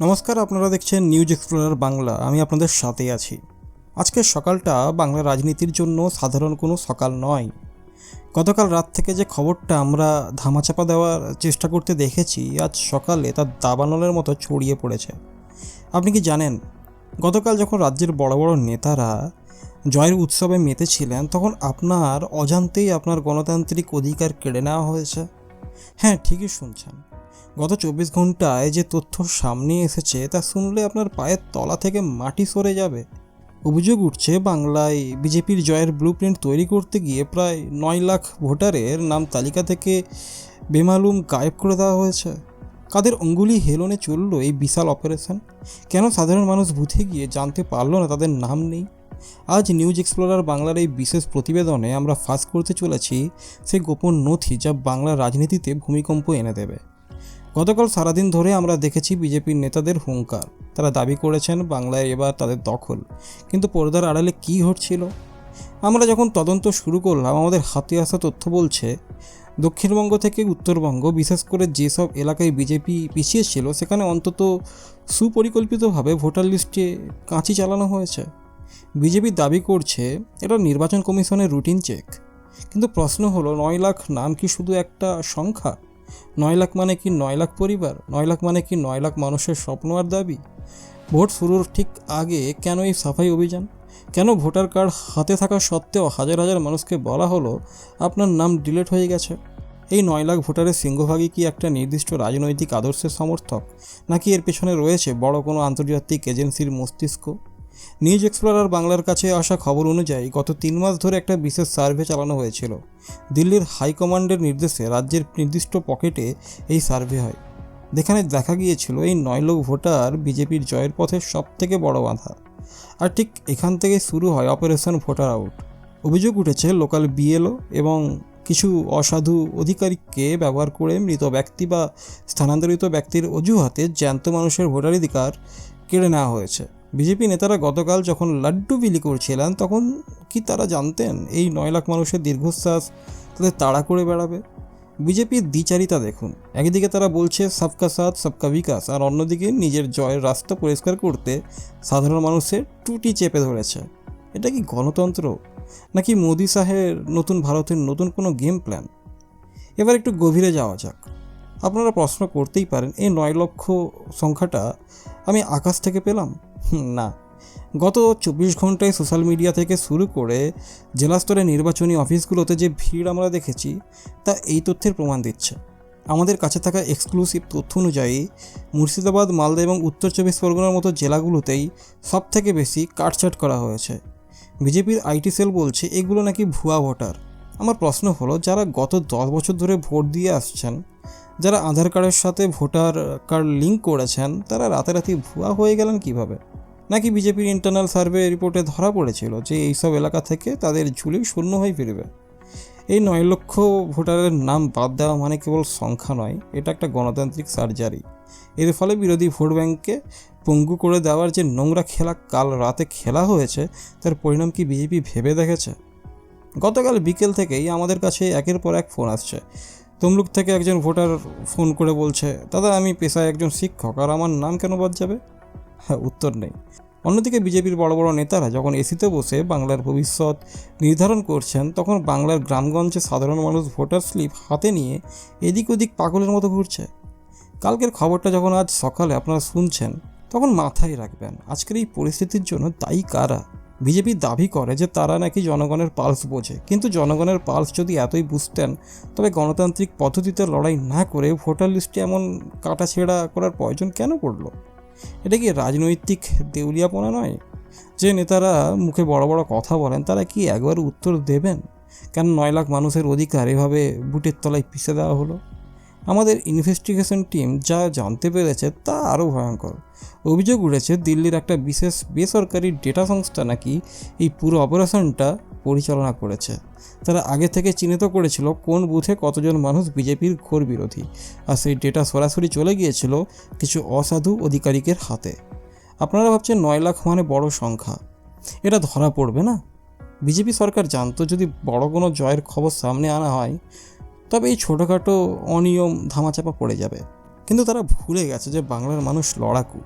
নমস্কার, আপনারা দেখছেন নিউজ এক্সপ্লোরার বাংলা। আমি আপনাদের সাথে আছি। আজকের সকালটা বাংলা রাজনীতির জন্য সাধারণ কোনো সকাল নয়। গতকাল রাত থেকে যে খবরটা আমরা ধামাচাপা দেওয়ার চেষ্টা করতে দেখেছি, আজ সকালে তার দাবানলের মতো ছড়িয়ে পড়েছে। আপনি কি জানেন, গতকাল যখন রাজ্যের বড় বড় নেতারা জয়ের উৎসবে মেতেছিলেন, তখন আপনার অজান্তেই আপনার গণতান্ত্রিক অধিকার কেড়ে নেওয়া হয়েছে। হ্যাঁ, ঠিকই শুনছেন। গত 24 ঘন্টায় যে তথ্য সামনে এসেছে তা শুনলে আপনার পায়ের তলা থেকে মাটি সরে যাবে। অভিযোগ উঠছে, বাংলায় বিজেপির জয়ের ব্লুপ্রিন্ট তৈরি করতে গিয়ে প্রায় 9 লাখ ভোটারের নাম তালিকা থেকে বেমালুম গায়েব করে দেওয়া হয়েছে। কাদের অঙ্গুলি হেলনে চলল এই বিশাল অপারেশন? কেন সাধারণ মানুষ বুথে গিয়ে জানতে পারলো না তাদের নাম নেই? আজ নিউজ এক্সপ্লোরার বাংলার এই বিশেষ প্রতিবেদনে আমরা ফাঁস করতে চলেছি সেই গোপন নথি যা বাংলার রাজনীতিতে ভূমিকম্প এনে দেবে। গতকাল সারাদিন ধরে আমরা দেখেছি বিজেপির নেতাদের হুঙ্কার। তারা দাবি করেছেন বাংলায় এবার তাদের দখল, কিন্তু পর্দার আড়ালে কী ঘটছিল? আমরা যখন তদন্ত শুরু করলাম, আমাদের হাতে আসা তথ্য বলছে দক্ষিণবঙ্গ থেকে উত্তরবঙ্গ, বিশেষ করে যেসব এলাকায় বিজেপি পিছিয়ে ছিল, সেখানে অন্তত সুপরিকল্পিতভাবে ভোটার লিস্টে কাঁচি চালানো হয়েছে। বিজেপি দাবি করছে এটা নির্বাচন কমিশনের রুটিন চেক, কিন্তু প্রশ্ন হলো 9 লাখ নাম কি শুধু একটা সংখ্যা? 9 লাখ মানে কি 9 লাখ পরিবার? 9 লাখ মানে কি 9 লাখ মানুষের স্বপ্ন আর দাবি? ভোট শুরুর ঠিক আগে কেন এই সাফাই অভিযান? কেন ভোটার কার্ড হাতে থাকা সত্ত্বেও হাজার হাজার মানুষকে বলা হলো আপনার নাম ডিলিট হয়ে গেছে? এই 9 লাখ ভোটারের সিংহভাগই কি একটা নির্দিষ্ট রাজনৈতিক আদর্শের সমর্থক, নাকি এর পেছনে রয়েছে বড় কোনো আন্তর্জাতিক এজেন্সির মস্তিষ্ক? নিউজ এক্সপ্লোরার বাংলার কাছে আসা খবর অনুযায়ী গত 3 মাস ধরে একটা বিশেষ সার্ভে চালানো হয়েছিল। দিল্লির হাইকমান্ডের নির্দেশে রাজ্যের নির্দিষ্ট পকেটে এই সার্ভে হয়। যেখানে দেখা গিয়েছিল এই 9 লাখ ভোটার বিজেপির জয়ের পথে সব থেকে বড় বাধা। আর ঠিক এখান থেকে শুরু হয় অপারেশন ভোটার আউট। অভিযোগ উঠেছে লোকাল বিএলও এবং কিছু অসাধু আধিকারিককে ব্যবহার করে মৃত ব্যক্তি বা স্থানান্তরিত ব্যক্তির অজুহাতে জ্যান্ত মানুষের ভোটাধিকার কেড়ে নেওয়া হয়েছে। বিজেপি নেতারা গতকাল যখন লাড্ডু বিলি করছিলেন, তখন কি তারা জানতেন এই 9 লাখ মানুষের দীর্ঘশ্বাস তাদের তাড়া করে বেড়াবে? বিজেপির দ্বিচারিতা দেখুন। একদিকে তারা বলছে সবকা সাথ সবকা বিকাশ, আর অন্যদিকে নিজের জয়ের রাস্তা পরিষ্কার করতে সাধারণ মানুষের টুটি চেপে ধরেছে। এটা কি গণতন্ত্র, নাকি মোদি সাহেবের নতুন ভারতের নতুন কোনো গেম প্ল্যান? এবার একটু গভীরে যাওয়া যাক। আপনারা প্রশ্ন করতেই পারেন, এই 9 লক্ষ সংখ্যাটা আমি আকাশ থেকে পেলাম? না। গত 24 ঘন্টায় সোশ্যাল মিডিয়া থেকে শুরু করে জেলা স্তরে নির্বাচনী অফিসগুলোতে যে ভিড় আমরা দেখেছি, তা এই তথ্যের প্রমাণ দিচ্ছে। আমাদের কাছে থাকা এক্সক্লুসিভ তথ্য অনুযায়ী মুর্শিদাবাদ, মালদা এবং উত্তর 24 পরগনার মতো জেলাগুলোতেই সব থেকে বেশি কাটছাঁট করা হয়েছে। বিজেপির আইটি সেল বলছে এগুলো নাকি ভুয়া ভোটার। আমার প্রশ্ন হলো, যারা গত 10 বছর ধরে ভোট দিয়ে আসছেন, যারা আধার কার্ডের সাথে ভোটার কার্ড লিঙ্ক করেছেন, তারা রাতারাতি ভুয়া হয়ে গেলেন কিভাবে? নাকি বিজেপির ইন্টারনাল সার্ভে রিপোর্টে ধরা পড়েছিল যে এইসব এলাকা থেকে তাদের ঝুলি শূন্য হয়ে ফিরবে? এই 9 লক্ষ ভোটারের নাম বাদ দেওয়া মানে কেবল সংখ্যা নয়, এটা একটা গণতান্ত্রিক সার্জারি। এর ফলে বিরোধী ভোট ব্যাংককে পঙ্গু করে দেওয়ার যে নোংরা খেলা কাল রাতে খেলা হয়েছে, তার পরিণাম কি বিজেপি ভেবে দেখেছে? গতকাল বিকেল থেকেই আমাদের কাছে একের পর এক ফোন আসছে। তমলুক থেকে একজন ভোটার ফোন করে বলছে, দাদা আমি পেশায় একজন শিক্ষক, আর আমার নাম কেন বাদ যাবে? হ্যাঁ, উত্তর নেই। অন্যদিকে বিজেপির বড় বড় নেতারা যখন এসিতে বসে বাংলার ভবিষ্যৎ নির্ধারণ করছেন, তখন বাংলার গ্রামগঞ্জে সাধারণ মানুষ ভোটার স্লিপ হাতে নিয়ে এদিক ওদিক পাগলের মতো ঘুরছে। কালকের খবরটা যখন আজ সকালে আপনারা শুনছেন, তখন মাথায় রাখবেন আজকের এই পরিস্থিতির জন্য দায়ী কারা। বিজেপি দাবি করে যে তারা নাকি জনগণের পালস বোঝে, কিন্তু জনগণের পালস যদি এতই বুঝতেন, তবে গণতান্ত্রিক পদ্ধতিতে লড়াই না করে ভোটার লিস্টে এমন কাটাছেঁড়া করার প্রয়োজন কেন পড়ল? এটা কি রাজনৈতিক দেউলিয়াপনা নয়? যে নেতারা মুখে বড় বড় কথা বলেন, তারা কি একবার উত্তর দেবেন কেন 9 লাখ মানুষের অধিকার এভাবে বুটের তলায় পিষে দেওয়া হলো? আমাদের ইনভেস্টিগেশন টিম যা জানতে পেরেছে তা আরও ভয়ঙ্কর। অভিযোগ উঠেছে দিল্লির একটা বিশেষ বেসরকারি ডেটা সংস্থা নাকি এই পুরো অপারেশনটা পরিচালনা করেছে। তারা আগে থেকে চিহ্নিত করেছিল কোন বুথে কতজন মানুষ বিজেপির ঘোর বিরোধী, আর সেই ডেটা সরাসরি চলে গিয়েছিল কিছু অসাধু আধিকারিকের হাতে। আপনারা ভাবছেন 9 লাখ মানে বড় সংখ্যা, এটা ধরা পড়বে না? বিজেপি সরকার জানতো যদি বড় কোনো জয়ের খবর সামনে আনা হয়, তবে এই ছোটোখাটো অনিয়ম ধামাচাপা পড়ে যাবে। কিন্তু তারা ভুলে গেছে যে বাংলার মানুষ লড়াকু।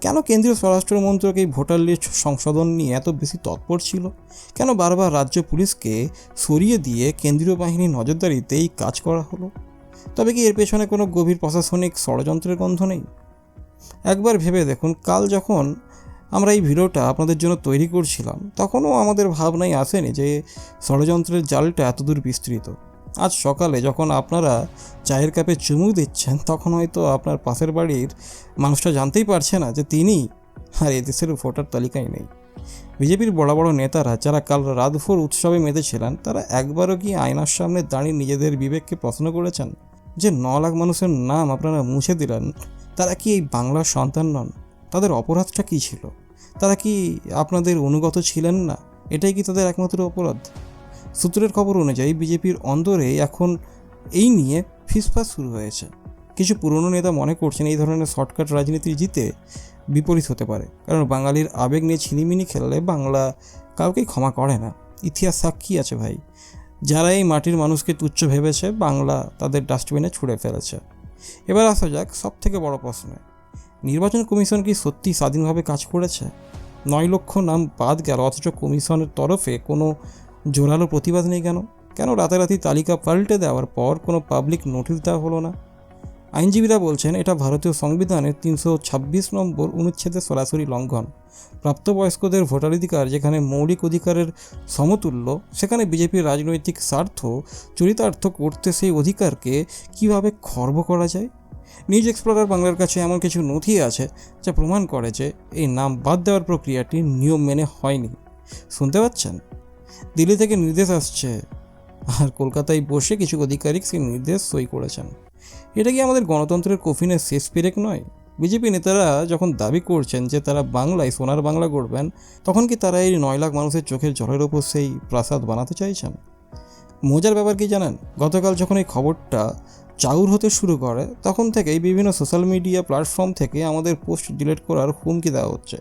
কেন কেন্দ্রীয় স্বরাষ্ট্র মন্ত্রক এই ভোটার লিস্ট সংশোধন নিয়ে এত বেশি তৎপর ছিল? কেন বারবার রাজ্য পুলিশকে সরিয়ে দিয়ে কেন্দ্রীয় বাহিনীর নজরদারিতে এই কাজ করা হলো? তবে কি এর পেছনে কোনো গভীর প্রশাসনিক ষড়যন্ত্রের গন্ধ নেই? একবার ভেবে দেখুন, কাল যখন আমরা এই ভিডিওটা আপনাদের জন্য তৈরি করছিলাম তখনও আমাদের ভাবনায় আসেনি যে ষড়যন্ত্রের জালটা এতদূর বিস্তৃত। আজ সকালে যখন আপনারা চায়ের কাপে চুমুক দিচ্ছেন তখন হয়তো আপনার পাশের বাড়ির মানুষটা জানতেই পারছে না যে তিনি আর এদেশের ভোটার তালিকায় নেই। বিজেপির বড় বড় নেতারা যারা কাল রাতভর উৎসবে মেতেছিলেন তারা একবারও কি আয়নার সামনে দাঁড়িয়ে নিজেদের বিবেককে প্রশ্ন করেছেন যে 9 লাখ মানুষের নাম আপনারা মুছে দিলেন, তারা কি এই বাংলার সন্তান নন? তাদের অপরাধটা কী ছিল? তারা কি আপনাদের অনুগত ছিলেন না? এটাই কি তাদের একমাত্র অপরাধ? সূত্রের খবর অনুযায়ী বিজেপির অন্দরে এখন এই নিয়ে ফিসফাস শুরু হয়েছে। কিছু পুরনো নেতা মনে করছেন এই ধরনের শর্টকাট রাজনীতি জিতে বিপরীত হতে পারে, কারণ বাঙালির আবেগ নিয়ে ছিনিমিনি খেললে বাংলা কাউকেই ক্ষমা করে না। ইতিহাস সাক্ষী আছে ভাই, যারা এই মাটির মানুষকে তুচ্ছ ভেবেছে বাংলা তাদের ডাস্টবিনে ছুঁড়ে ফেলেছে। এবার আসা যাক সব থেকে বড় প্রশ্নে, নির্বাচন কমিশন কি সত্যি স্বাধীনভাবে কাজ করেছে? 9 লক্ষ নাম বাদ গেল অথচ কমিশনের তরফে কোনো জোরালো প্রতিবাদ নেই কেন? কেন রাতারাতি তালিকা পাল্টে দেওয়ার পর কোনো পাবলিক নোটিশ দেওয়া হলো না? আইনজীবীরা বলছেন এটা ভারতীয় সংবিধানের 326 নম্বর অনুচ্ছেদের সরাসরি লঙ্ঘন। প্রাপ্তবয়স্কদের ভোটাধিকার যেখানে মৌলিক অধিকারের সমতুল্য, সেখানে বিজেপির রাজনৈতিক স্বার্থ চরিতার্থ করতে সেই অধিকারকে কিভাবে খর্ব করা যায়? নিউজ এক্সপ্লোরার বাংলার কাছে এমন কিছু নথি আছে যা প্রমাণ করে যে এই নাম বাদ দেওয়ার প্রক্রিয়াটি নিয়ম মেনে হয়নি। শুনতে পাচ্ছেন? দিল্লি থেকে নির্দেশ আসছে আর কলকাতায় বসে কিছু আধিকারিক সেই নির্দেশ সই করেছেন। এটা কি আমাদের গণতন্ত্রের কফিনের শেষ পেরেক নয়? বিজেপি নেতারা যখন দাবি করছেন যে তারা বাংলায় সোনার বাংলা গড়বেন, তখন কি তারা এই 9 লাখ মানুষের চোখের জলের ওপর সেই প্রাসাদ বানাতে চাইছেন? মজার ব্যাপার কি জানেন, গতকাল যখন এই খবরটা চাউর হতে শুরু করে তখন থেকেই বিভিন্ন সোশ্যাল মিডিয়া প্ল্যাটফর্ম থেকে আমাদের পোস্ট ডিলিট করার হুমকি দেওয়া হচ্ছে।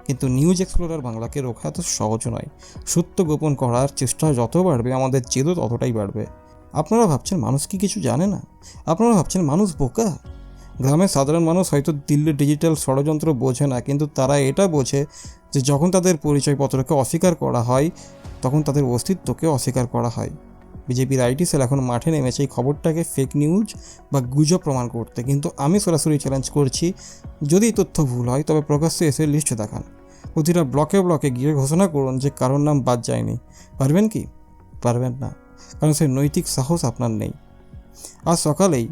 কিন্তু নিউজ এক্সপ্লোরার বাংলাকে রক্ষা এত সহজ নয়। সত্য গোপন করার চেষ্টা যত বাড়বে আমাদের জেদও ততটাই বাড়বে। আপনারা ভাবছেন মানুষ কি কিছু জানে না? আপনারা ভাবছেন মানুষ বোকা? গ্রামের সাধারণ মানুষ হয়তো দিল্লির ডিজিটাল ষড়যন্ত্র বোঝে না, কিন্তু তারা এটা বোঝে যে যখন তাদের পরিচয়পত্রকে অস্বীকার করা হয় তখন তাদের অস্তিত্বকে অস্বীকার করা হয়। বিজেপির আইটি সেল এখন মাঠে নেমেছে এই খবরটাকে ফেক নিউজ বা গুজব প্রমাণ করতে। কিন্তু আমি সরাসরি চ্যালেঞ্জ করছি, যদি তথ্য ভুল হয় তবে প্রকাশ্যে এসে লিস্ট দেখান। প্রতিটা ব্লকে ব্লকে গিয়ে ঘোষণা করুন যে কারোর নাম বাদ যায়নি। পারবেন কি? পারবেন না, কারণ সেই নৈতিক সাহস আপনার নেই। আজ সকালেই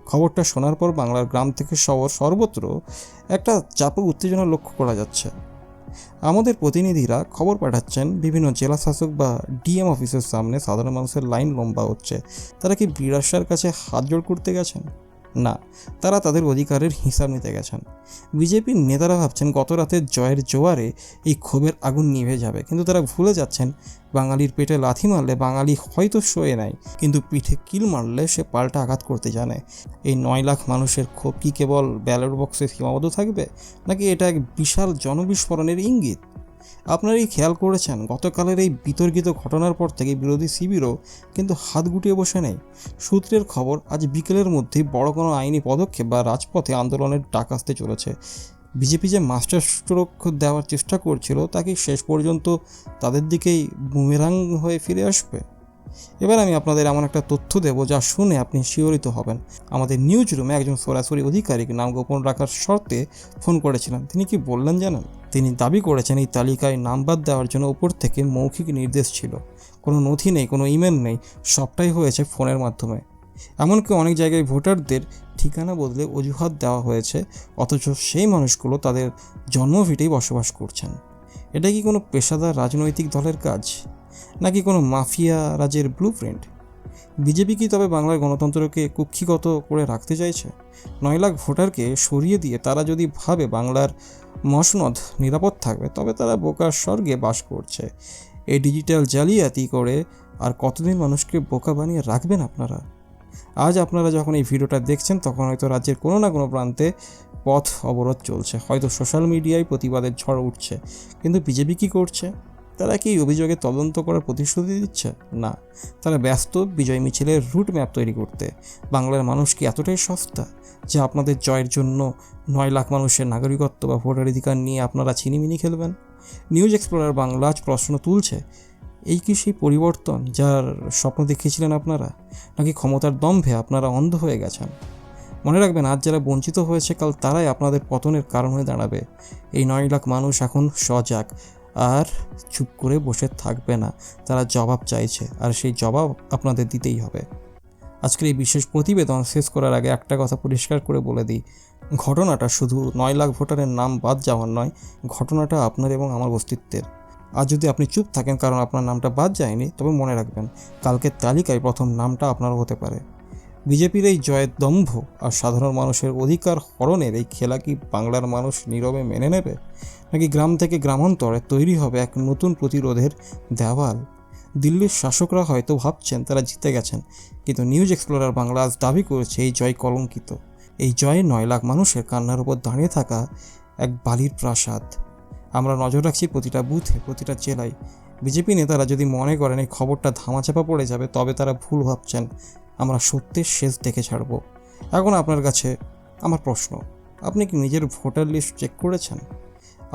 খবরটা শোনার পর বাংলার গ্রাম থেকে শহর সর্বত্র একটা চাপে উত্তেজনা লক্ষ্য করা যাচ্ছে। আমাদের প্রতিনিধিরা খবর পাঠাচ্ছেন বিভিন্ন জেলা শাসক বা ডিএম অফিসের সামনে সাধারণ মানুষের লাইন লম্বা হচ্ছে। তারা কি বিরাসার কাছে হাত জোড় করতে গেছেন? না, তারা তাদের অধিকারের হিসাব নিতে গেছেন। বিজেপির নেতারা ভাবছেন গত রাতের জয়ের জোয়ারে এই ক্ষোভের আগুন নিভে যাবে, কিন্তু তারা ভুলে যাচ্ছেন বাঙালির পেটে লাথি মারলে বাঙালি হয়তো সয়ে নেয়, কিন্তু পিঠে কিল মারলে সে পাল্টা আঘাত করতে জানে। এই 9 লাখ মানুষের ক্ষোভ কি কেবল ব্যালট বক্সে সীমাবদ্ধ থাকবে, নাকি এটা এক বিশাল জনবিস্ফোরণের ইঙ্গিত? আপনারা এই খেয়াল করেছেন গতকালের এই বিতর্কিত ঘটনার পর থেকে বিরোধী শিবিরও কিন্তু হাত গুটিয়ে বসে নেই। সূত্রের খবর আজ বিকেলের মধ্যেই বড় কোনো আইনি পদক্ষেপ বা রাজপথে আন্দোলনের ডাক আসতে চলেছে। বিজেপি যে মাস্টার স্ট্রোক দেওয়ার চেষ্টা করছিল তা কি শেষ পর্যন্ত তাদের দিকেই বুমেরাং হয়ে ফিরে আসবে? এবার আমি আপনাদের এমন একটা তথ্য দেব যা শুনে আপনি শিহরিত হবেন। আমাদের নিউজ রুমে একজন সরাসরি আধিকারিক নাম গোপন রাখার শর্তে ফোন করেছিলেন। তিনি কি বললেন জানেন? তিনি দাবি করেছেন এই তালিকায় নাম বাদ দেওয়ার জন্য উপর থেকে মৌখিক নির্দেশ ছিল। কোনো নথি নেই, কোনো ইমেল নেই, সবটাই হয়েছে ফোনের মাধ্যমে। এমনকি অনেক জায়গায় ভোটারদের ঠিকানা বদলে অজুহাত দেওয়া হয়েছে, অথচ সেই মানুষগুলো তাদের জন্মভিটেই বসবাস করছেন। এটা কি কোনো পেশাদার রাজনৈতিক দলের কাজ, নাকি কোনো মাফিয়া রাজের ব্লুপ্রিন্ট? বিজেপি কি তবে বাংলার গণতন্ত্রকে কুক্ষিগত করে রাখতে চাইছে? 9 লাখ ভোটারকে সরিয়ে দিয়ে তারা যদি ভাবে বাংলার মসনদ নিরাপদ থাকবে, তবে তারা বোকার স্বর্গে বাস করছে। এই ডিজিটাল জালিয়াতি করে আর কতদিন মানুষকে বোকা বানিয়ে রাখবেন আপনারা? আজ আপনারা যখন এই ভিডিওটা দেখছেন তখন হয়তো রাজ্যের কোনো না কোনো প্রান্তে পথ অবরোধ চলছে, হয়তো সোশ্যাল মিডিয়ায় প্রতিবাদের ঝড় উঠছে, কিন্তু বিজেপি কী করছে? তারা কি এই অভিযোগে তদন্ত করার প্রতিশ্রুতি দিচ্ছে? না, তারা ব্যস্ত বিজয় মিছিলের রুট ম্যাপ তৈরি করতে। বাংলার মানুষ কি এতটাই সস্তা যে আপনাদের জয়ের জন্য 9 লাখ মানুষের নাগরিকত্ব বা ভোটাধিকার নিয়ে আপনারা ছিনিমিনি খেলবেন? নিউজ এক্সপ্লোরার বাংলা আজ প্রশ্ন তুলছে, এই কি সেই পরিবর্তন যার স্বপ্ন দেখিয়েছিলেন আপনারা, নাকি ক্ষমতার দম্ভে আপনারা অন্ধ হয়ে গেছেন? মনে রাখবেন, আজ যারা বঞ্চিত হয়েছে কাল তারাই আপনাদের পতনের কারণ হয়ে দাঁড়াবে। এই 9 লাখ মানুষ এখন সজাগ আর চুপ করে বসে থাকবে না, তারা জবাব চাইছে, আর সেই জবাব আপনাদের দিতেই হবে। আজকের এই বিশেষ প্রতিবেদন শেষ করার আগে একটা কথা পরিষ্কার করে বলে দিই, ঘটনাটা শুধু 9 লাখ ভোটারের নাম বাদ যাওয়ার নয়, ঘটনাটা আপনার এবং আমার অস্তিত্বের। আর যদি আপনি চুপ থাকেন কারণ আপনার নামটা বাদ যায়নি, তবে মনে রাখবেন কালকের তালিকায় প্রথম নামটা আপনারও হতে পারে। বিজেপির এই জয়ের দম্ভ আর সাধারণ মানুষের অধিকার হরণের এই খেলা কি বাংলার মানুষ নীরবে মেনে নেবে, নাকি গ্রাম থেকে গ্রামান্তরে তৈরি হবে এক নতুন প্রতিরোধের দেওয়াল? দিল্লির শাসকরা হয়তো ভাবছেন তারা জিতে গেছেন, কিন্তু নিউজ এক্সপ্লোরার বাংলা আজ দাবি করেছে এই জয় কলঙ্কিত। এই জয়ে 9 লাখ মানুষের কান্নার উপর দাঁড়িয়ে থাকা এক বালির প্রাসাদ। আমরা নজর রাখছি প্রতিটা বুথে, প্রতিটা জেলায়। বিজেপি নেতারা যদি মনে করেন এই খবরটা ধামাচাপা পড়ে যাবে, তবে তারা ভুল ভাবছেন। আমরা সত্যের শেষ দেখে ছাড়ব। এখন আপনার কাছে আমার প্রশ্ন, আপনি কি নিজের ভোটার লিস্ট চেক করেছেন?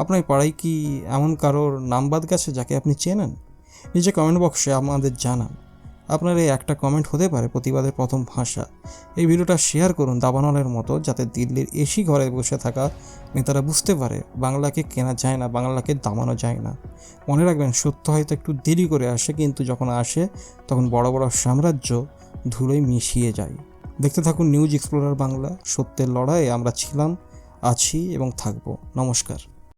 আপনার পাড়ায় কি এমন কারোর নাম বাদ গেছে যাকে আপনি চেনেন? নিজে কমেন্ট বক্সে আমাদের জানান। আপনার এই একটা কমেন্ট হতে পারে প্রতিবাদের প্রথম ভাষা। এই ভিডিওটা শেয়ার করুন দাবানলের মতো, যাতে দিল্লির এসি ঘরে বসে থাকা নেতারা বুঝতে পারে বাংলাকে কেনা যায় না, বাংলাকে দামানো যায় না। মনে রাখবেন, সত্য হয়তো একটু দেরি করে আসে, কিন্তু যখন আসে তখন বড় বড় সাম্রাজ্য ধুলোয় মিশিয়ে যায়। দেখতে থাকুন নিউজ এক্সপ্লোরার বাংলা। সত্যের লড়াইয়ে আমরা ছিলাম, আছি এবং থাকব। নমস্কার।